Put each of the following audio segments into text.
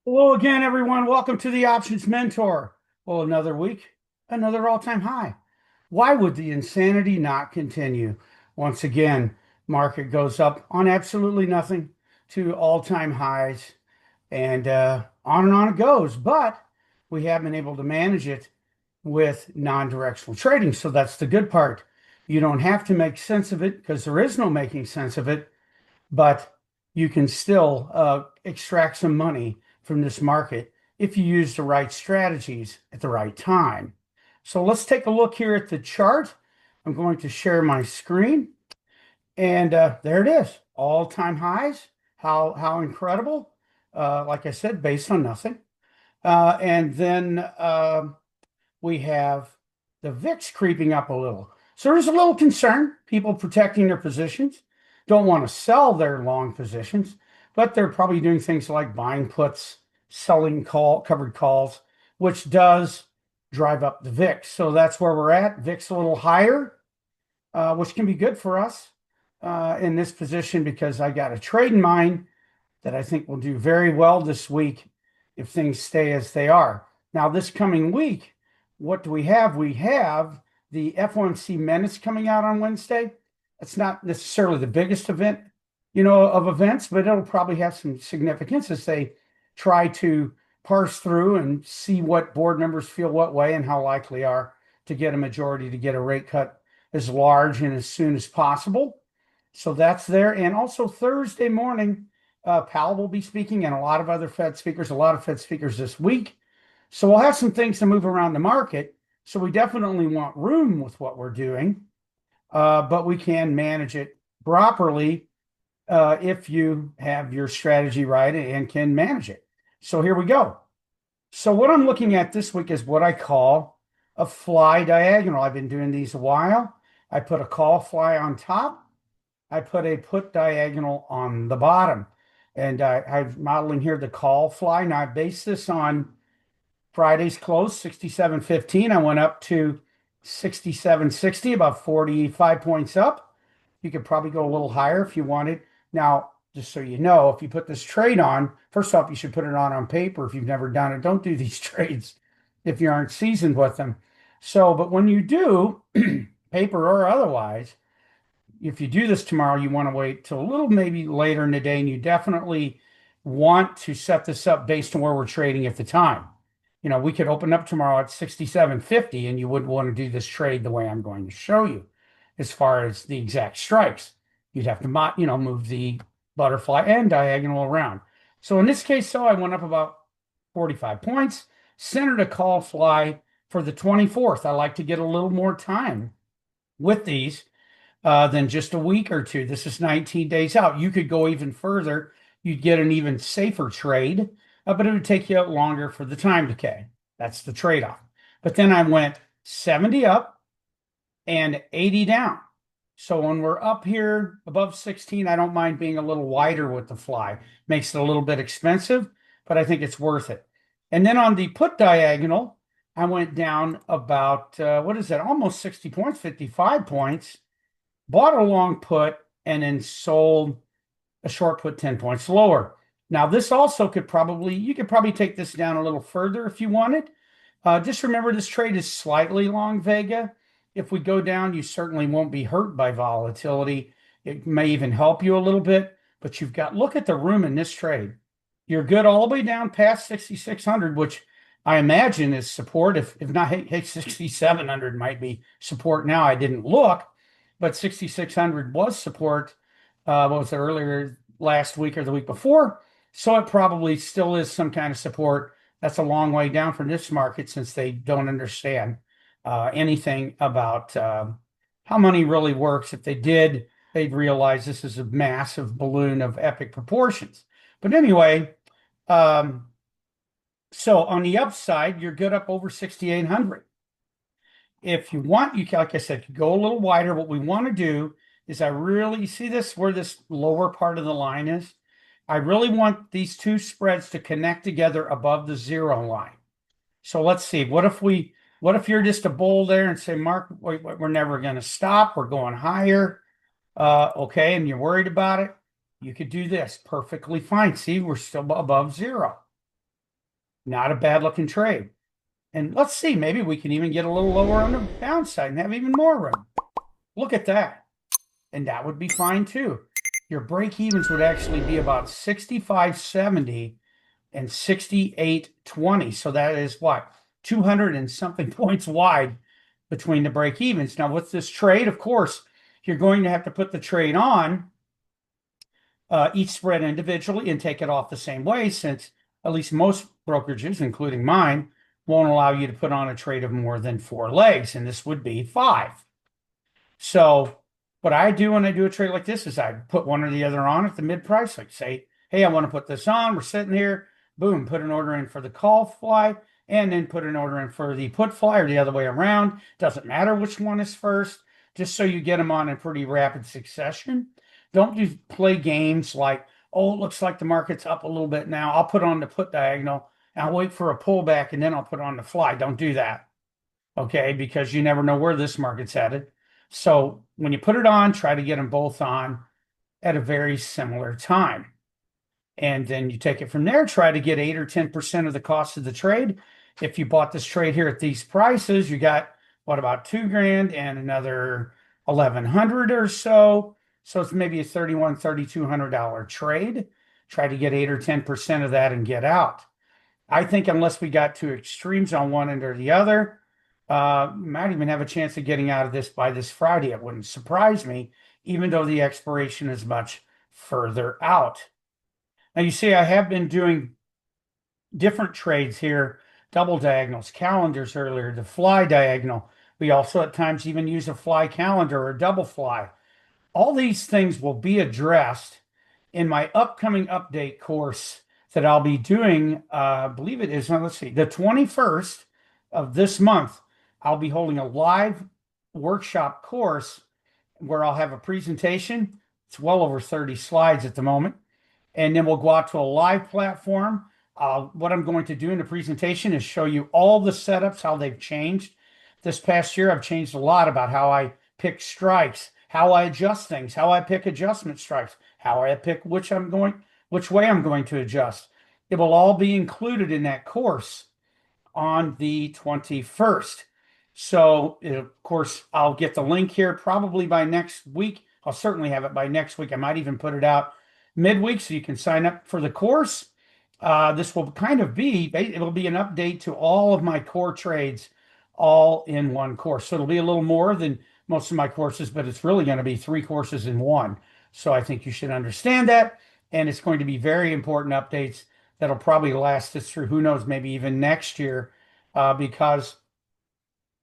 Hello again, everyone. Welcome to the Options Mentor. Well, another week, another all-time high. Why would the insanity not continue? Once again, market goes up on absolutely nothing to all-time highs, and on it goes. But we have been able to manage it with non-directional trading. So that's the good part. You don't have to make sense of it because there is no making sense of it, but you can still extract some money from this market if you use the right strategies at the right time. So let's take a look here at the chart. I'm going to share my screen, and there it is, all-time highs. How incredible! Like I said, based on nothing. And then we have the VIX creeping up a little. So there's a little concern. People protecting their positions don't want to sell their long positions, but they're probably doing things like buying puts, selling covered calls, which does drive up the VIX. So that's where we're at. VIX a little higher, which can be good for us in this position because I got a trade in mind that I think will do very well this week if things stay as they are. Now, this coming week, what do we have? We have the FOMC minutes coming out on Wednesday. It's not necessarily the biggest event, of events, but it'll probably have some significance as they try to parse through and see what board members feel what way and how likely are to get a majority to get a rate cut as large and as soon as possible. So that's there. And also Thursday morning, Powell will be speaking and a lot of other Fed speakers, a lot of Fed speakers this week. So we'll have some things to move around the market. So we definitely want room with what we're doing, but we can manage it properly if you have your strategy right and can manage it. So here we go. So what I'm looking at this week is what I call a fly diagonal. I've been doing these a while. I put a call fly on top. I put a put diagonal on the bottom. And I'm modeling here the call fly. Now I base this on Friday's close, 67.15. I went up to 67.60, about 45 points up. You could probably go a little higher if you wanted. Now, just so you know, if you put this trade on, first off, you should put it on paper if you've never done it. Don't do these trades if you aren't seasoned with them. So, but when you do, paper or otherwise, if you do this tomorrow, you want to wait till a little maybe later in the day, and you definitely want to set this up based on where we're trading at the time. We could open up tomorrow at 67.50, and you wouldn't want to do this trade the way I'm going to show you as far as the exact strikes. You'd have to, move the butterfly and diagonal around. So in this case, I went up about 45 points, centered a call fly for the 24th. I like to get a little more time with these than just a week or two. This is 19 days out. You could go even further. You'd get an even safer trade, but it would take you longer for the time decay. That's the trade-off. But then I went 70 up and 80 down. So when we're up here above 16, I don't mind being a little wider with the fly. Makes it a little bit expensive, but I think it's worth it. And then on the put diagonal, I went down about, what is that? Almost 60 points, 55 points. Bought a long put and then sold a short put 10 points lower. Now, this also you could probably take this down a little further if you wanted. Just remember this trade is slightly long Vega. If we go down, you certainly won't be hurt by volatility. It may even help you a little bit, but look at the room in this trade. You're good all the way down past 6,600, which I imagine is support. If not, hey, 6,700 might be support now. I didn't look, but 6,600 was support. What was it, earlier last week or the week before? So it probably still is some kind of support. That's a long way down from this market since they don't understand anything about how money really works. If they did, they'd realize this is a massive balloon of epic proportions. But anyway, so on the upside, you're good up over 6,800. If you want, you can, like I said, go a little wider. What we want to do is you see this where this lower part of the line is? I really want these two spreads to connect together above the zero line. So let's see. What if you're just a bull there and say, Mark, we're never going to stop. We're going higher. Okay, and you're worried about it. You could do this perfectly fine. See, we're still above zero. Not a bad looking trade. And let's see, maybe we can even get a little lower on the downside and have even more room. Look at that. And that would be fine too. Your break evens would actually be about 65.70 and 68.20. So that is what? 200 and something points wide between the break evens. Now, with this trade, of course, you're going to have to put the trade on each spread individually and take it off the same way, since at least most brokerages, including mine, won't allow you to put on a trade of more than 4 legs, and this would be 5. So what I do when I do a trade like this is I put one or the other on at the mid price, like say, hey, I want to put this on. We're sitting here, boom, put an order in for the call fly, and then put an order in for the put fly, or the other way around. Doesn't matter which one is first, just so you get them on in pretty rapid succession. Don't do play games like, oh, it looks like the market's up a little bit now. I'll put on the put diagonal and I'll wait for a pullback and then I'll put on the fly. Don't do that. Okay, because you never know where this market's headed. So when you put it on, try to get them both on at a very similar time. And then you take it from there, try to get 8 or 10% of the cost of the trade. If you bought this trade here at these prices, you got what, about $2,000 and another 1,100 or so. So it's maybe a $3,200 trade. Try to get 8 or 10% of that and get out. I think unless we got two extremes on one end or the other, might even have a chance of getting out of this by this Friday. It wouldn't surprise me, even though the expiration is much further out. Now you see, I have been doing different trades here, double diagonals, calendars earlier, the fly diagonal. We also at times even use a fly calendar or a double fly. All these things will be addressed in my upcoming update course that I'll be doing, I believe it is, let's see, the 21st of this month. I'll be holding a live workshop course where I'll have a presentation. It's well over 30 slides at the moment. And then we'll go out to a live platform. What I'm going to do in the presentation is show you all the setups, how they've changed. This past year, I've changed a lot about how I pick strikes, how I adjust things, how I pick adjustment strikes, how I pick which way I'm going to adjust. It will all be included in that course on the 21st. So, of course, I'll get the link here probably by next week. I'll certainly have it by next week. I might even put it out midweek so you can sign up for the course. This will kind of be, it'll be an update to all of my core trades all in one course. So it'll be a little more than most of my courses, but it's really going to be 3 courses in one. So I think you should understand that. And it's going to be very important updates that'll probably last us through, who knows, maybe even next year, because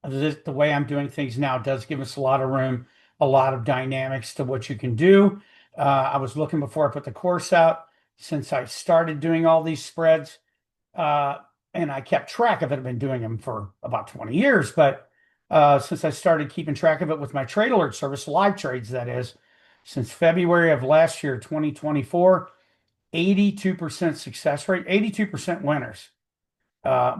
the way I'm doing things now does give us a lot of room, a lot of dynamics to what you can do. I was looking before I put the course out, since I started doing all these spreads, and I kept track of it. I've been doing them for about 20 years, but since I started keeping track of it with my trade alert service, live trades, that is, since February of last year, 2024, 82% success rate, 82% winners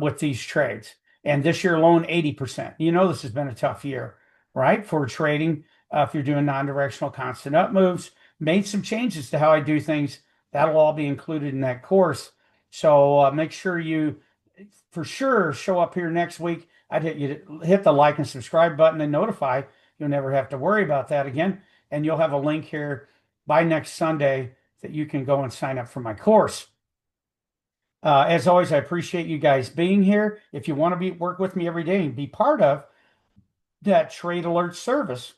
with these trades. And this year alone, 80%. You know, this has been a tough year, right? For trading, if you're doing non-directional constant up moves, made some changes to how I do things. That'll all be included in that course. So make sure you, for sure, show up here next week. I'd hit the like and subscribe button and notify. You'll never have to worry about that again. And you'll have a link here by next Sunday that you can go and sign up for my course. As always, I appreciate you guys being here. If you want to work with me every day and be part of that trade alert service,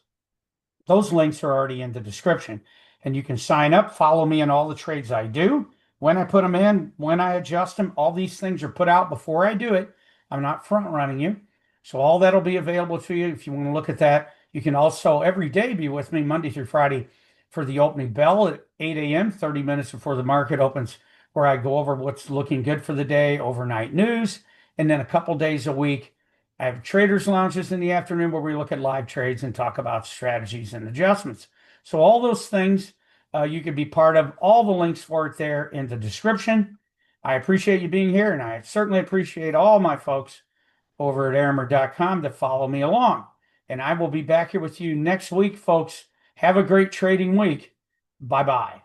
those links are already in the description. And you can sign up, follow me in all the trades I do, when I put them in, when I adjust them. All these things are put out before I do it. I'm not front running you. So all that'll be available to you if you want to look at that. You can also every day be with me Monday through Friday for the opening bell at 8 a.m., 30 minutes before the market opens, where I go over what's looking good for the day, overnight news, and then a couple days a week, I have traders lounges in the afternoon where we look at live trades and talk about strategies and adjustments. So all those things you can be part of. All the links for it there in the description. I appreciate you being here, and I certainly appreciate all my folks over at Aramer.com that follow me along. And I will be back here with you next week, folks. Have a great trading week. Bye-bye.